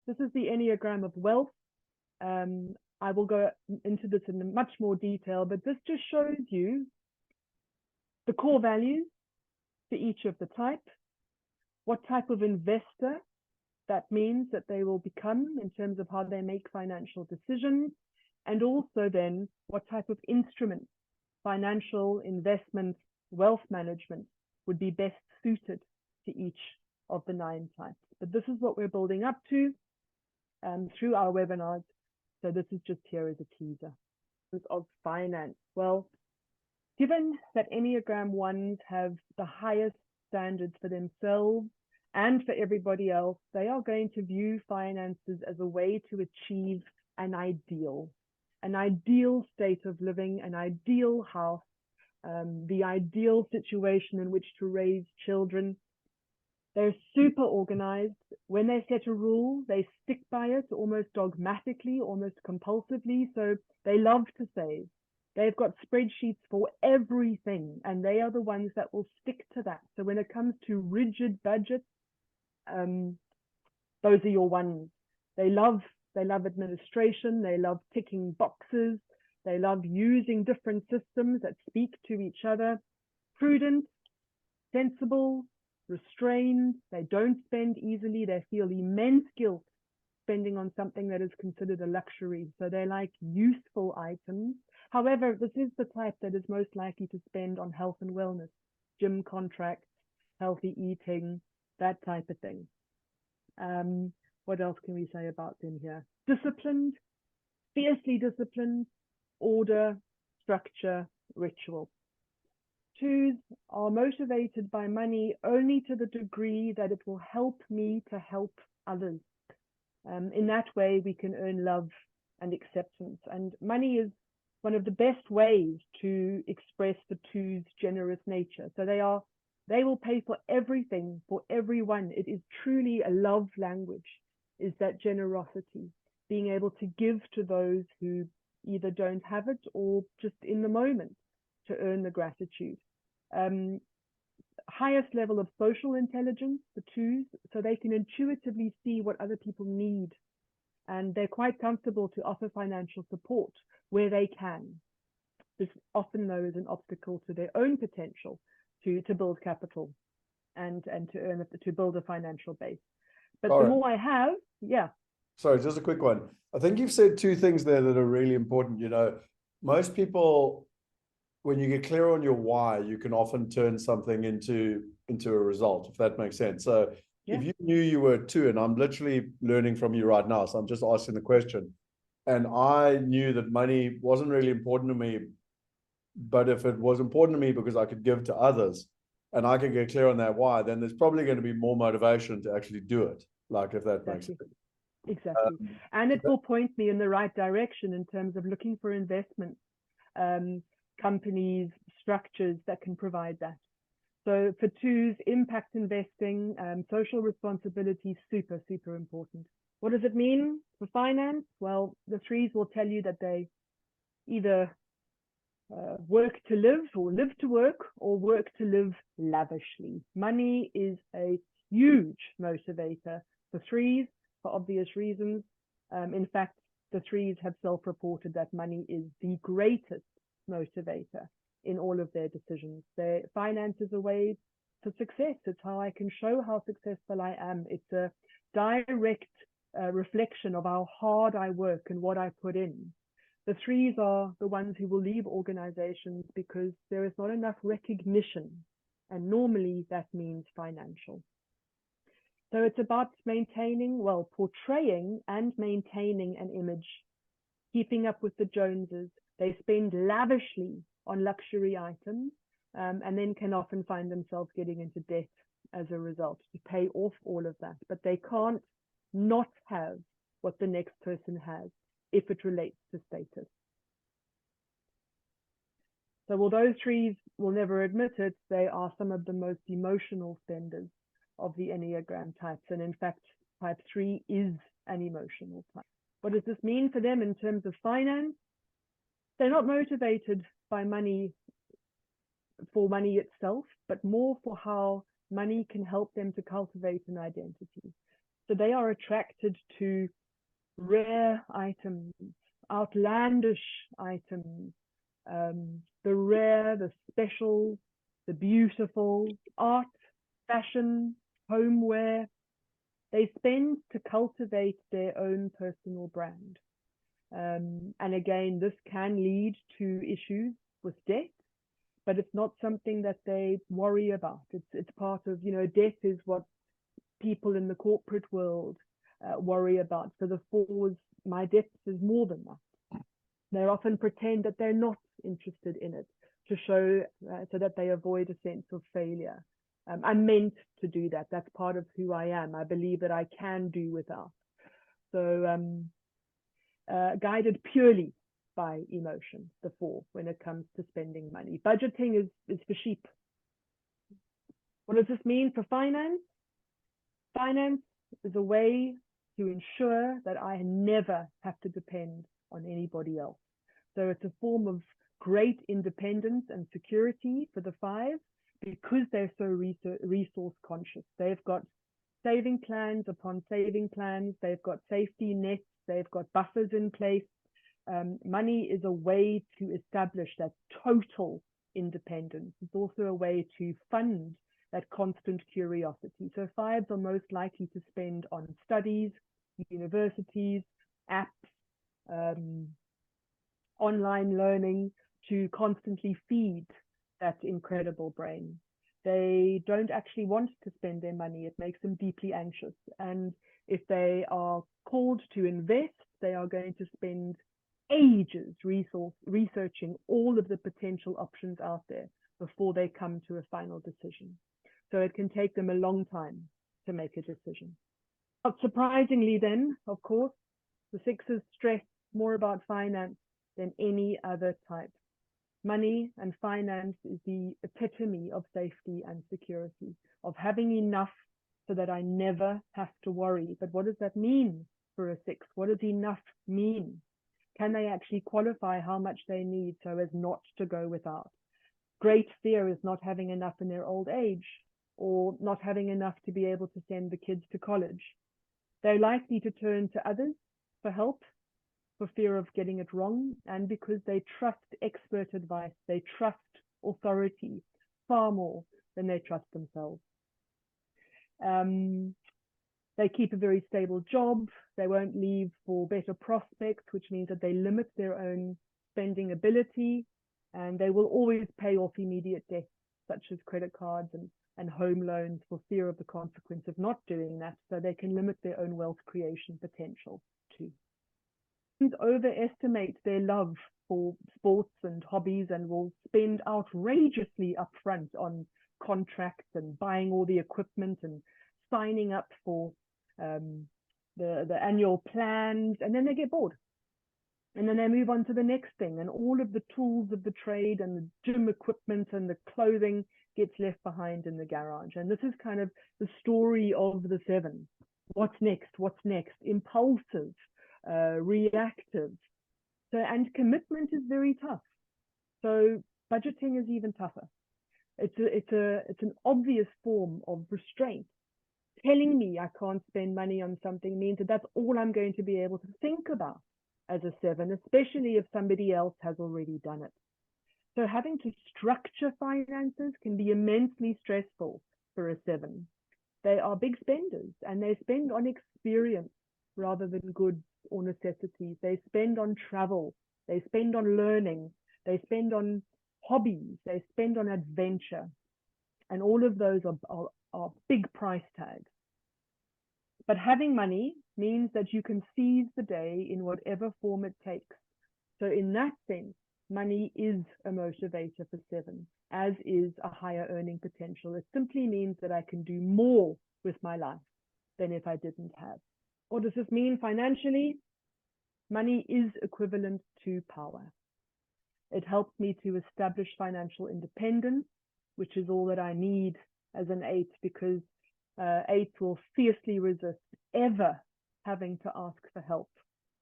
This is the Enneagram of Wealth. I will go into this in much more detail, but this just shows you the core values for each of the type, what type of investor that means that they will become in terms of how they make financial decisions, and also then what type of instruments, financial investment, wealth management would be best suited to each of the 9 types. But this is what we're building up to through our webinars. So this is just here as a teaser of finance. Well, given that Enneagram 1s have the highest standards for themselves and for everybody else, they are going to view finances as a way to achieve an ideal state of living, an ideal house, the ideal situation in which to raise children. They're super organized. When they set a rule, they stick by it almost dogmatically, almost compulsively. So they love to save. They've got spreadsheets for everything, and they are the ones that will stick to that. So when it comes to rigid budgets, those are your ones. They love administration. They love ticking boxes. They love using different systems that speak to each other. Prudent, sensible, restrained. They don't spend easily. They feel immense guilt spending on something that is considered a luxury. So they like useful items. However, this is the type that is most likely to spend on health and wellness, gym contracts, healthy eating, that type of thing. What else can we say about them here? Disciplined, fiercely disciplined, order, structure, ritual. 2s are motivated by money only to the degree that it will help me to help others. In that way, we can earn love and acceptance. And money is one of the best ways to express the 2's generous nature. So they will pay for everything for everyone. It is truly a love language, is that generosity, being able to give to those who either don't have it or just in the moment to earn the gratitude. Highest level of social intelligence, the 2s, so they can intuitively see what other people need, and they're quite comfortable to offer financial support where they can. This often, though, is an obstacle to their own potential to build capital and to build a financial base. But the more I have, yeah. Sorry, just a quick one. I think you've said 2 things there that are really important. You know, most people, when you get clear on your why, you can often turn something into a result, if that makes sense. So if you knew you were 2, and I'm literally learning from you right now, so I'm just asking the question, and I knew that money wasn't really important to me, but if it was important to me because I could give to others and I can get clear on that why, then there's probably going to be more motivation to actually do it. Like, if that makes sense. Exactly. And it will point me in the right direction in terms of looking for investments, companies, structures that can provide that. So for 2s, impact investing, social responsibility, super, super important. What does it mean for finance? Well, the 3s will tell you that they either work to live or live to work, or work to live lavishly. Money is a huge motivator for 3s for obvious reasons. In fact, the 3s have self-reported that money is the greatest motivator in all of their decisions. Their finance is a way to success. It's how I can show how successful I am. It's a direct reflection of how hard I work and what I put in. The 3s are the ones who will leave organizations because there is not enough recognition, and normally that means financial. So it's about portraying and maintaining an image, keeping up with the Joneses. They spend lavishly on luxury items, and then can often find themselves getting into debt as a result to pay off all of that. But they can't not have what the next person has if it relates to status. So although 3s will never admit it, they are some of the most emotional spenders of the Enneagram types. And in fact, type 3 is an emotional type. What does this mean for them in terms of finance? They're not motivated by money for money itself, but more for how money can help them to cultivate an identity. So they are attracted to rare items, outlandish items, the rare, the special, the beautiful, art, fashion, homeware. They spend to cultivate their own personal brand. And again, this can lead to issues with debt, but it's not something that they worry about. It's part of, debt is what people in the corporate world worry about. For the fours, my debt is more than that. They often pretend that they're not interested in it to show so that they avoid a sense of failure. I'm meant to do that. That's part of who I am. I believe that I can do without. So guided purely by emotion, the four, when it comes to spending money. Budgeting is for sheep. What does this mean for finance? Finance is a way to ensure that I never have to depend on anybody else. So it's a form of great independence and security for the five because they're so resource conscious. They've got saving plans upon saving plans. They've got safety nets. They've got buffers in place. Money is a way to establish that total independence. It's also a way to fund that constant curiosity. So fives are most likely to spend on studies, universities, apps, online learning to constantly feed that incredible brain. They don't actually want to spend their money. It makes them deeply anxious. And if they are called to invest, they are going to spend ages researching all of the potential options out there before they come to a final decision. So it can take them a long time to make a decision. Not surprisingly then, of course, the sixes stress more about finance than any other type. Money and finance is the epitome of safety and security, of having enough so that I never have to worry. But what does that mean for a six? What does enough mean? Can they actually qualify how much they need so as not to go without? Great fear is not having enough in their old age or not having enough to be able to send the kids to college. They're likely to turn to others for help, for fear of getting it wrong, and because they trust expert advice, they trust authority far more than they trust themselves. They keep a very stable job. They won't leave for better prospects, which means that they limit their own spending ability, and they will always pay off immediate debts, such as credit cards and home loans, for fear of the consequence of not doing that, so they can limit their own wealth creation potential too. Overestimate their love for sports and hobbies and will spend outrageously upfront on contracts and buying all the equipment and signing up for the annual plans, and then they get bored. And then they move on to the next thing, and all of the tools of the trade and the gym equipment and the clothing gets left behind in the garage. And this is kind of the story of the seven. What's next? What's next? Impulsive, reactive. So, and commitment is very tough. So budgeting is even tougher. It's an obvious form of restraint. Telling me I can't spend money on something means that that's all I'm going to be able to think about as a seven, especially if somebody else has already done it. So having to structure finances can be immensely stressful for a seven. They are big spenders and they spend on experience rather than goods or necessities. They spend on travel. They spend on learning. They spend on hobbies. They spend on adventure. And all of those are big price tags. But having money means that you can seize the day in whatever form it takes. So in that sense, money is a motivator for seven, as is a higher earning potential. It simply means that I can do more with my life than if I didn't have. What does this mean financially? Money is equivalent to power. It helps me to establish financial independence, which is all that I need as an eight, because eights will fiercely resist ever having to ask for help,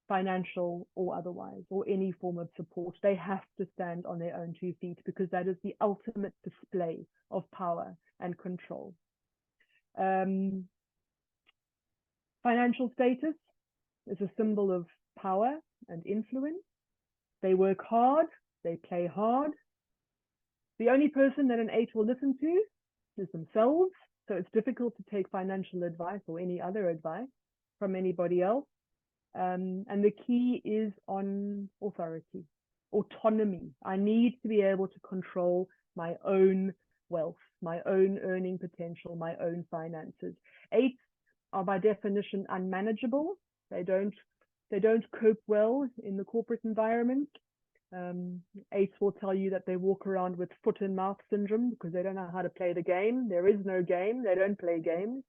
financial or otherwise, or any form of support. They have to stand on their own 2 feet because that is the ultimate display of power and control. Financial status is a symbol of power and influence. They work hard, they play hard. The only person that an 8 will listen to is themselves. So it's difficult to take financial advice or any other advice from anybody else. And the key is on authority, autonomy. I need to be able to control my own wealth, my own earning potential, my own finances. 8s are by definition unmanageable. They don't cope well in the corporate environment. 8s will tell you that they walk around with foot and mouth syndrome because they don't know how to play the game. There is no game. They don't play games.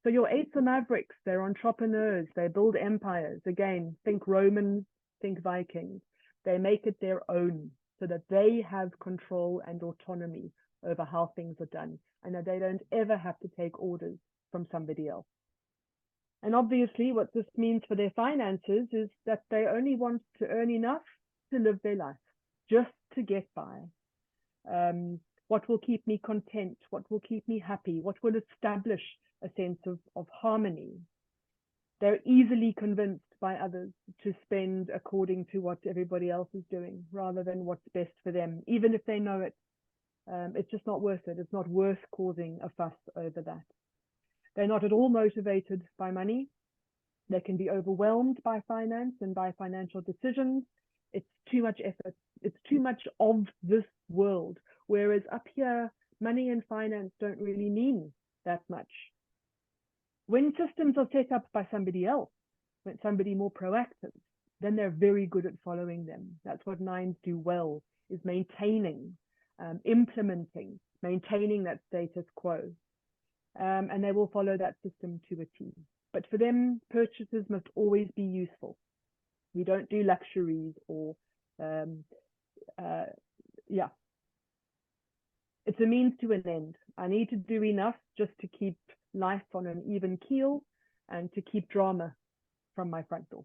So your 8s are mavericks. They're entrepreneurs. They build empires. Again, think Romans, think Vikings. They make it their own so that they have control and autonomy over how things are done and that they don't ever have to take orders from somebody else. And obviously what this means for their finances is that they only want to earn enough to live their life, just to get by. What will keep me content? What will keep me happy? What will establish a sense of harmony? They're easily convinced by others to spend according to what everybody else is doing rather than what's best for them, even if they know it. It's just not worth it. It's not worth causing a fuss over that. They're not at all motivated by money. They can be overwhelmed by finance and by financial decisions. It's too much effort. It's too much of this world. Whereas up here, money and finance don't really mean that much. When systems are set up by somebody else, when somebody more proactive, then they're very good at following them. That's what 9s do well, is maintaining, implementing, maintaining that status quo. And they will follow that system to a T. But for them, purchases must always be useful. We don't do luxuries or, yeah. It's a means to an end. I need to do enough just to keep life on an even keel and to keep drama from my front door.